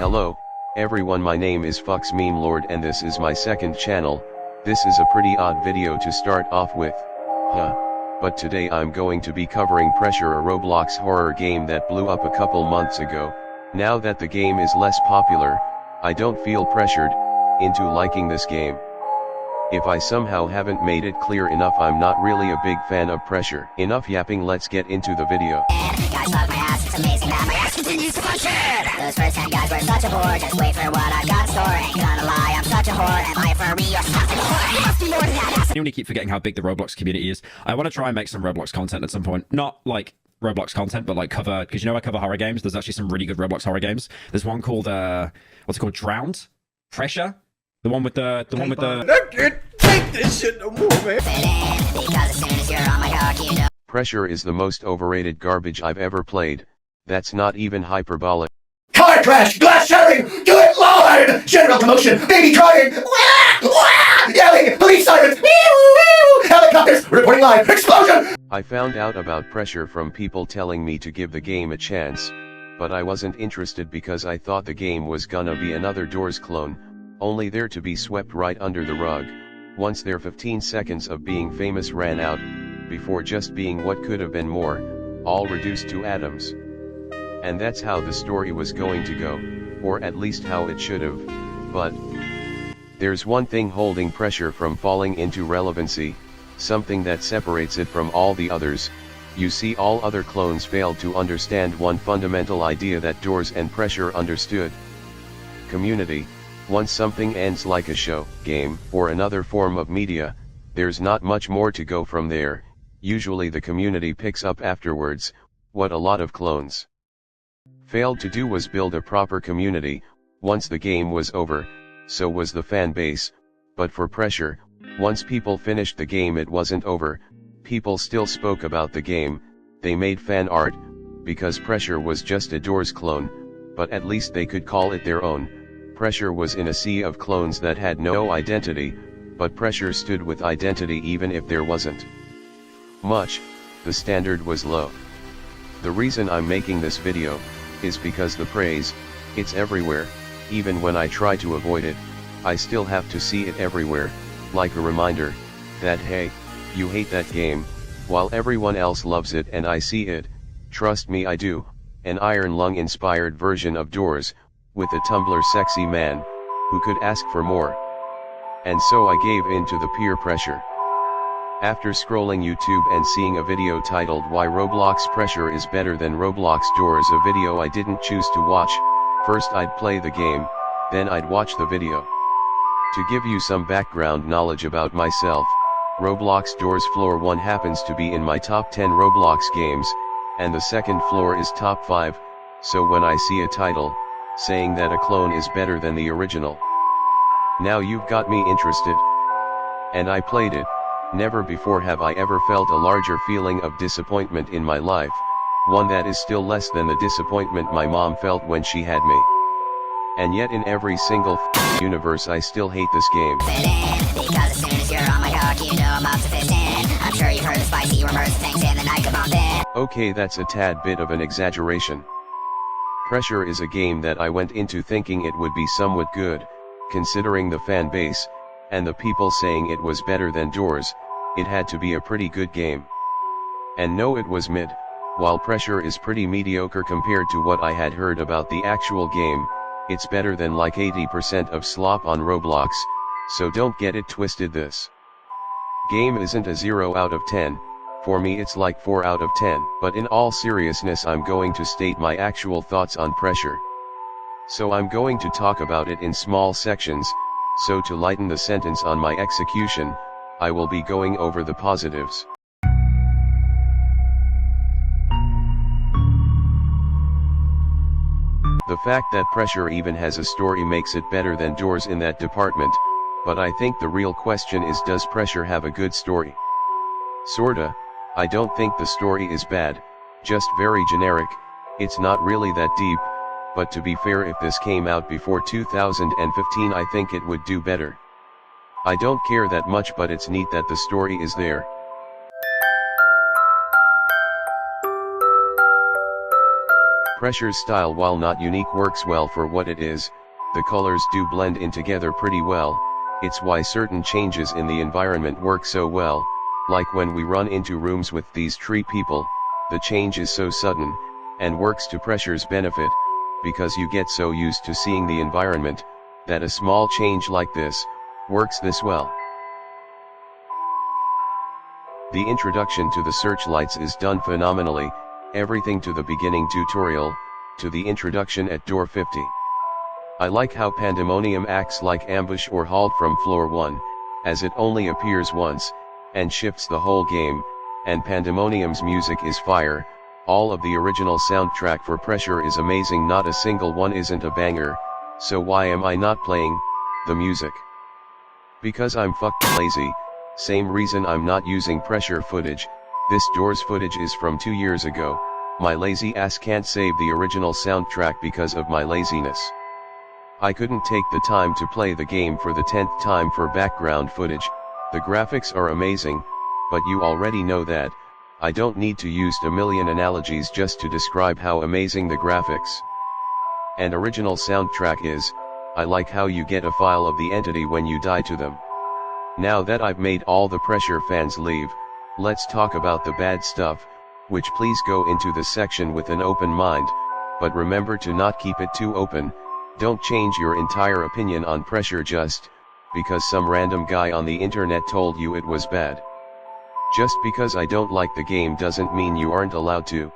Hello, everyone, my name is Fox Meme Lord and this is my second channel. This is a pretty odd video to start off with. But today I'm going to be covering Pressure, a Roblox horror game that blew up a couple months ago. Now that the game is less popular, I don't feel pressured into liking this game. If I somehow haven't made it clear enough, I'm not really a big fan of Pressure. Enough yapping, let's get into the video. Guys love my ass, it's amazing that my ass continues to punch it. Those first 10 guys were such a whore, just wait for what I've got in store. Ain't gonna lie, I'm such a whore, am I for me, you're such a whore. You must be more than that ass. I only keep forgetting how big the Roblox community is. I want to try and make some Roblox content at some point. Not like Roblox content, but like cover, because you know I cover horror games. There's actually some really good Roblox horror games. There's one called, what's it called? Drowned? Pressure? The one with the... I can't take this shit no more, man. Because as soon as you're on my cock, you know. Pressure is the most overrated garbage I've ever played. That's not even hyperbolic. Car crash, glass shattering, good lord! General commotion, baby crying, wah, wah, yelling, police sirens, helicopters, reporting live, explosion! I found out about Pressure from people telling me to give the game a chance, but I wasn't interested because I thought the game was gonna be another Doors clone, only there to be swept right under the rug, once their 15 seconds of being famous ran out, before just being what could have been more, all reduced to atoms. And that's how the story was going to go, or at least how it should have, but there's one thing holding Pressure from falling into relevancy, something that separates it from all the others. You see, all other clones failed to understand one fundamental idea that Doors and Pressure understood. Community. Once something ends, like a show, game, or another form of media, there's not much more to go from there. Usually the community picks up afterwards. What a lot of clones failed to do was build a proper community. Once the game was over, so was the fan base. But for Pressure, once people finished the game, it wasn't over. People still spoke about the game, they made fan art, because Pressure was just a Doors clone, but at least they could call it their own. Pressure was in a sea of clones that had no identity, but Pressure stood with identity even if there wasn't much. The standard was low. The reason I'm making this video is because the praise, it's everywhere. Even when I try to avoid it, I still have to see it everywhere, like a reminder that hey, you hate that game, while everyone else loves it and I see it. Trust me, I do. An Iron Lung inspired version of Doors, with a Tumblr sexy man, who could ask for more. And so I gave in to the peer pressure. After scrolling YouTube and seeing a video titled "Why Roblox Pressure is Better Than Roblox Doors," a video I didn't choose to watch. First I'd play the game, then I'd watch the video. To give you some background knowledge about myself, Roblox Doors Floor 1 happens to be in my top 10 Roblox games, and the second floor is top 5, so when I see a title saying that a clone is better than the original, now you've got me interested. And I played it. Never before have I ever felt a larger feeling of disappointment in my life, one that is still less than the disappointment my mom felt when she had me. And yet in every single universe I still hate this game. Because as soon as you're on my cock, you know I'm about to fit in. I'm sure you've heard of spicy rumors, things in the night come on in. Okay, that's a tad bit of an exaggeration. Pressure is a game that I went into thinking it would be somewhat good, considering the fan base, and the people saying it was better than Doors. It had to be a pretty good game. And no, it was mid. While Pressure is pretty mediocre compared to what I had heard about the actual game, it's better than like 80% of slop on Roblox, so don't get it twisted. This game isn't a 0 out of 10, for me it's like 4 out of 10. But in all seriousness, I'm going to state my actual thoughts on Pressure. So I'm going to talk about it in small sections, so to lighten the sentence on my execution, I will be going over the positives. The fact that Pressure even has a story makes it better than Doors in that department, but I think the real question is, does Pressure have a good story? Sorta. I don't think the story is bad, just very generic. It's not really that deep, but to be fair, if this came out before 2015 I think it would do better. I don't care that much, but it's neat that the story is there. Pressure's style, while not unique, works well for what it is. The colors do blend in together pretty well. It's why certain changes in the environment work so well, like when we run into rooms with these tree people, the change is so sudden, and works to Pressure's benefit, because you get so used to seeing the environment, that a small change like this, works this well. The introduction to the searchlights is done phenomenally, everything to the beginning tutorial, to the introduction at door 50. I like how Pandemonium acts like ambush or halt from floor 1, as it only appears once, and shifts the whole game, and Pandemonium's music is fire. All of the original soundtrack for Pressure is amazing, not a single one isn't a banger, so why am I not playing the music? Because I'm fucking lazy. Same reason I'm not using Pressure footage. This Doors footage is from 2 years ago. My lazy ass can't save the original soundtrack because of my laziness. I couldn't take the time to play the game for the 10th time for background footage. The graphics are amazing, but you already know that. I don't need to use a million analogies just to describe how amazing the graphics and original soundtrack is. I like how you get a file of the entity when you die to them. Now that I've made all the Pressure fans leave, let's talk about the bad stuff, which please go into the section with an open mind, but remember to not keep it too open. Don't change your entire opinion on Pressure just because some random guy on the internet told you it was bad. Just because I don't like the game doesn't mean you aren't allowed to.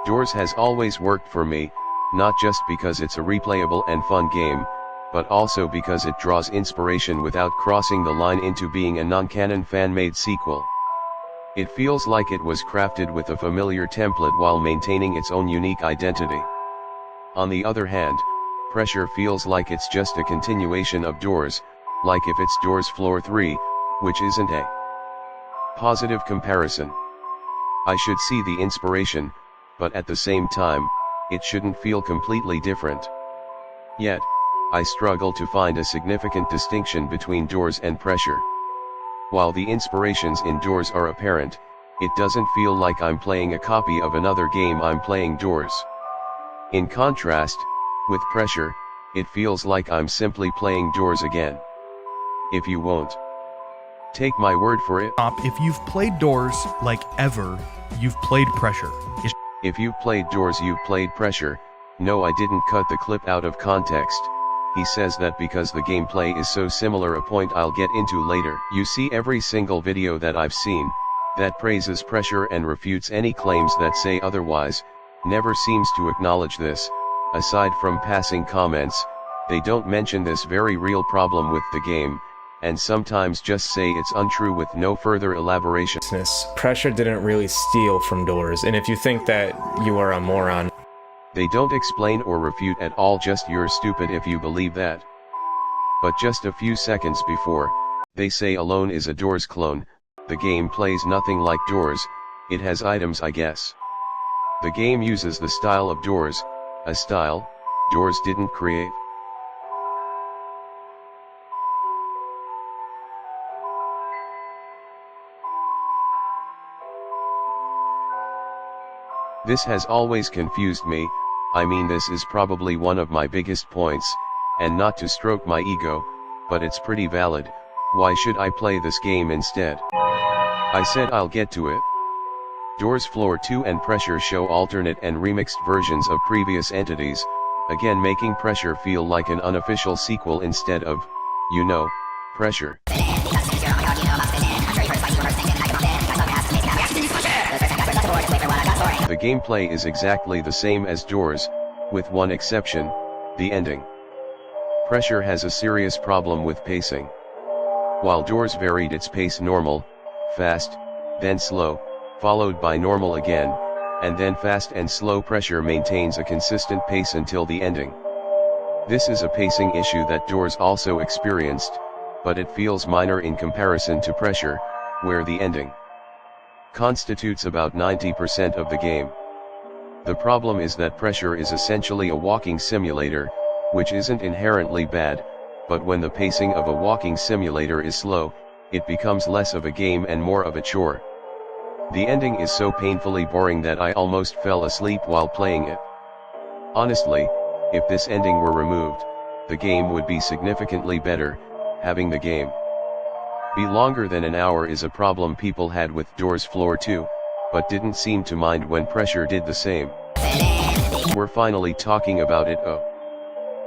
Doors has always worked for me, not just because it's a replayable and fun game, but also because it draws inspiration without crossing the line into being a non-canon fan-made sequel. It feels like it was crafted with a familiar template while maintaining its own unique identity. On the other hand, Pressure feels like it's just a continuation of Doors, like if it's Doors Floor 3, which isn't a positive comparison. I should see the inspiration, but at the same time, it shouldn't feel completely different. Yet, I struggle to find a significant distinction between Doors and Pressure. While the inspirations in Doors are apparent, it doesn't feel like I'm playing a copy of another game. I'm playing Doors. In contrast, with Pressure, it feels like I'm simply playing Doors again. If you won't take my word for it, If you've played Doors, like ever, you've played Pressure. if you've played Doors, you've played Pressure. No, I didn't cut the clip out of context. He says that because the gameplay is so similar, a point I'll get into later. You see, every single video that I've seen that praises Pressure and refutes any claims that say otherwise never seems to acknowledge this. Aside from passing comments, they don't mention this very real problem with the game, and sometimes just say it's untrue with no further elaboration. Pressure didn't really steal from Doors, and if you think that, you are a moron. They don't explain or refute at all, just you're stupid if you believe that. But just a few seconds before, they say Alone is a Doors clone. The game plays nothing like Doors. It has items, I guess. The game uses the style of Doors, a style Doors didn't create. This has always confused me. I mean, this is probably one of my biggest points, and not to stroke my ego, but it's pretty valid. Why should I play this game instead? I said I'll get to it. Doors Floor 2 and Pressure show alternate and remixed versions of previous entities, again making Pressure feel like an unofficial sequel instead of, you know, Pressure. The gameplay is exactly the same as Doors, with one exception, the ending. Pressure has a serious problem with pacing. While Doors varied its pace: normal, fast, then slow, followed by normal again, and then fast and slow, Pressure maintains a consistent pace until the ending. This is a pacing issue that Doors also experienced, but it feels minor in comparison to Pressure, where the ending constitutes about 90% of the game. The problem is that Pressure is essentially a walking simulator, which isn't inherently bad, but when the pacing of a walking simulator is slow, it becomes less of a game and more of a chore. The ending is so painfully boring that I almost fell asleep while playing it. Honestly, if this ending were removed, the game would be significantly better. Having the game be longer than an hour is a problem people had with Doors Floor 2, but didn't seem to mind when Pressure did the same. We're finally talking about it. Oh.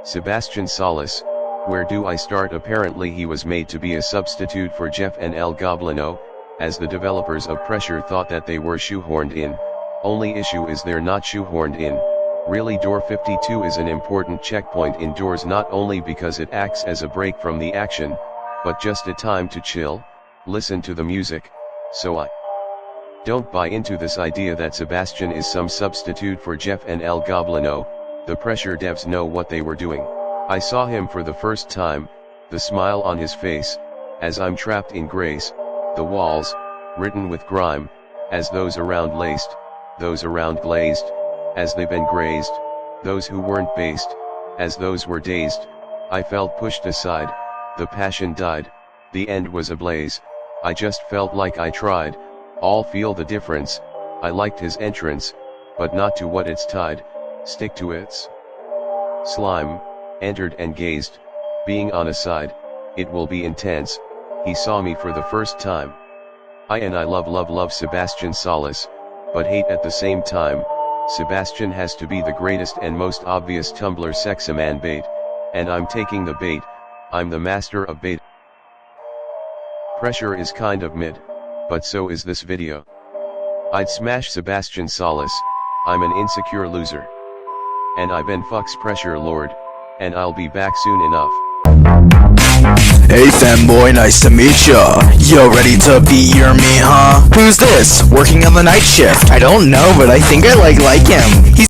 Sebastian Salas, where do I start? Apparently he was made to be a substitute for Jeff and El Goblino, as the developers of Pressure thought that they were shoehorned in. Only issue is they're not shoehorned in. Really, Door 52 is an important checkpoint in Doors, not only because it acts as a break from the action, but just a time to chill, listen to the music. So I don't buy into this idea that Sebastian is some substitute for Jeff and El Goblino. The Pressure devs know what they were doing. I saw him for the first time, the smile on his face, as I'm trapped in grace, the walls, written with grime, as those around laced, those around glazed, as they've been grazed, those who weren't based, as those were dazed. I felt pushed aside, the passion died, the end was ablaze, I just felt like I tried, all feel the difference. I liked his entrance, but not to what it's tied, stick to its slime, entered and gazed, being on a side, it will be intense, he saw me for the first time. I love Sebastian Salas, but hate at the same time. Sebastian has to be the greatest and most obvious Tumblr sexaman bait, and I'm taking the bait, I'm the master of bait. Pressure is kind of mid, but so is this video. I'd smash Sebastian Salas, I'm an insecure loser. And I been fucks Pressure Lord, and I'll be back soon enough. Hey fanboy, nice to meet ya. Yo, ready to beat your meat, huh? Who's this? Working on the night shift? I don't know, but I think I like him. He's